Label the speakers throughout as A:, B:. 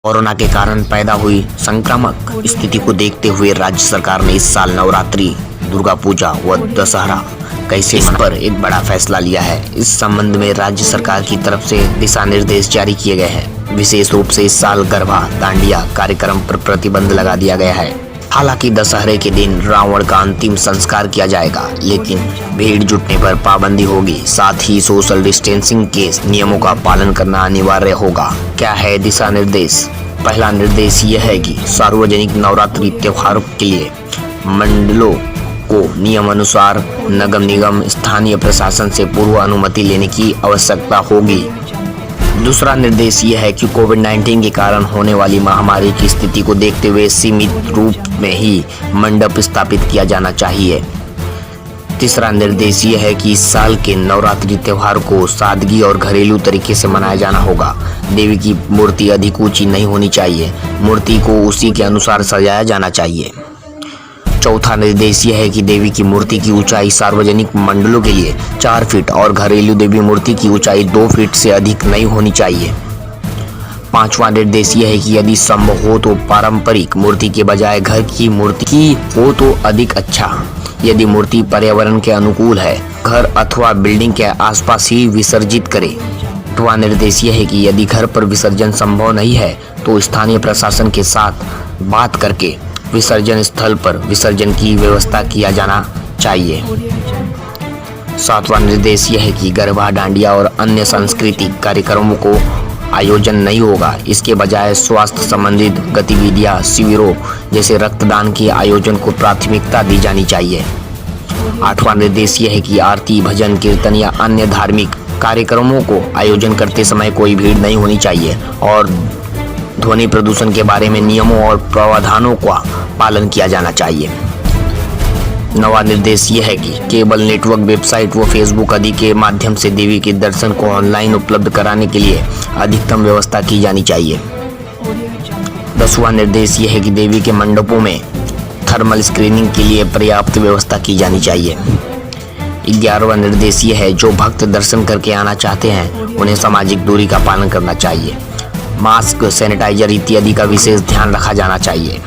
A: Corona के कारण पैदा हुई संक्रामक स्थिति को देखते हुए राज्य सरकार ने इस साल नवरात्रि, दुर्गा पूजा व दशहरा कैसे इस पर एक बड़ा फैसला लिया है। इस संबंध में राज्य सरकार की तरफ से दिशा निर्देश जारी किए गए हैं। विशेष रूप से इस साल गरबा दांडिया कार्यक्रम पर प्रतिबंध लगा दिया गया है। हालांकि दशहरे के दिन रावण का अंतिम संस्कार किया जाएगा, लेकिन भीड़ जुटने पर पाबंदी होगी। साथ ही सोशल डिस्टेंसिंग के नियमों का पालन करना अनिवार्य होगा। क्या है दिशा निर्देश? पहला निर्देश यह है कि सार्वजनिक नवरात्रि त्योहारों के लिए मंडलों को नियम अनुसार नगर निगम स्थानीय प्रशासन से पूर्व अनुमति लेने की आवश्यकता होगी। दूसरा निर्देश यह है कि कोविड-19 के कारण होने वाली महामारी की स्थिति को देखते हुए सीमित रूप में ही मंडप स्थापित किया जाना चाहिए। तीसरा निर्देश यह है कि इस साल के नवरात्रि त्योहार को सादगी और घरेलू तरीके से मनाया जाना होगा। देवी की मूर्ति अधिक ऊंची नहीं होनी चाहिए, मूर्ति को उसी के अनुसार सजाया जाना चाहिए। चौथा निर्देश यह है कि देवी की मूर्ति की ऊंचाई सार्वजनिक मंडलों के लिए 4 फीट और घरेलू देवी मूर्ति की ऊंचाई 2 फीट से अधिक नहीं होनी चाहिए। पांचवा निर्देश यह है कि यदि संभव हो तो पारंपरिक मूर्ति के बजाय घर की मूर्ति हो तो अधिक अच्छा। यदि मूर्ति पर्यावरण के अनुकूल है, घर अथवा बिल्डिंग के आसपास ही विसर्जित करें। आठवां निर्देश यह है कि यदि घर पर विसर्जन संभव नहीं है तो स्थानीय प्रशासन के साथ बात करके विसर्जन स्थल पर विसर्जन की व्यवस्था किया जाना चाहिए। सातवां निर्देश यह है कि गरबा दांडिया और अन्य सांस्कृतिक कार्यक्रमों को आयोजन नहीं होगा। इसके बजाय स्वास्थ्य संबंधित गतिविधियां, शिविरों जैसे रक्तदान के आयोजन को प्राथमिकता दी जानी चाहिए। आठवां निर्देश यह है कि आरती, भजन, कीर्तन या अन्य धार्मिक कार्यक्रमों को आयोजन करते समय कोई भीड़ नहीं होनी चाहिए और ध्वनि प्रदूषण के बारे में नियमों और प्रावधानों का पालन किया जाना चाहिए। नवा निर्देश यह है कि केबल नेटवर्क, वेबसाइट व फेसबुक आदि के माध्यम से देवी के दर्शन को ऑनलाइन उपलब्ध कराने के लिए अधिकतम व्यवस्था की जानी चाहिए। 10वां निर्देश यह है कि देवी के मंडपों में थर्मल स्क्रीनिंग के लिए पर्याप्त व्यवस्था की जानी चाहिए। 11वां निर्देश यह है जो भक्त दर्शन करके आना चाहते हैं उन्हें सामाजिक दूरी का पालन करना चाहिए। मास्क, सैनिटाइजर इत्यादि का विशेष ध्यान रखा जाना चाहिए।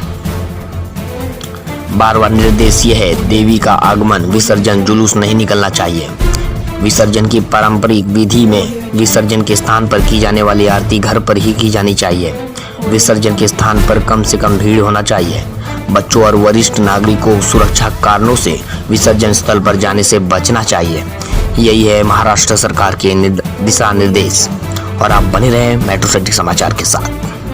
A: 12वां निर्देश यह है देवी का आगमन, विसर्जन, जुलूस नहीं निकलना चाहिए। विसर्जन की पारंपरिक विधि में विसर्जन के स्थान पर की जाने वाली आरती घर पर ही की जानी चाहिए। विसर्जन के स्थान पर कम से कम भीड़ होना चाहिए। बच्चों और वरिष्ठ नागरिकों को सुरक्षा कारणों से विसर्जन स्थल पर जाने से बचना चाहिए। यही है महाराष्ट्र सरकार के दिशा निर्देश और आप बने रहें मेट्रो सिटी समाचार के साथ।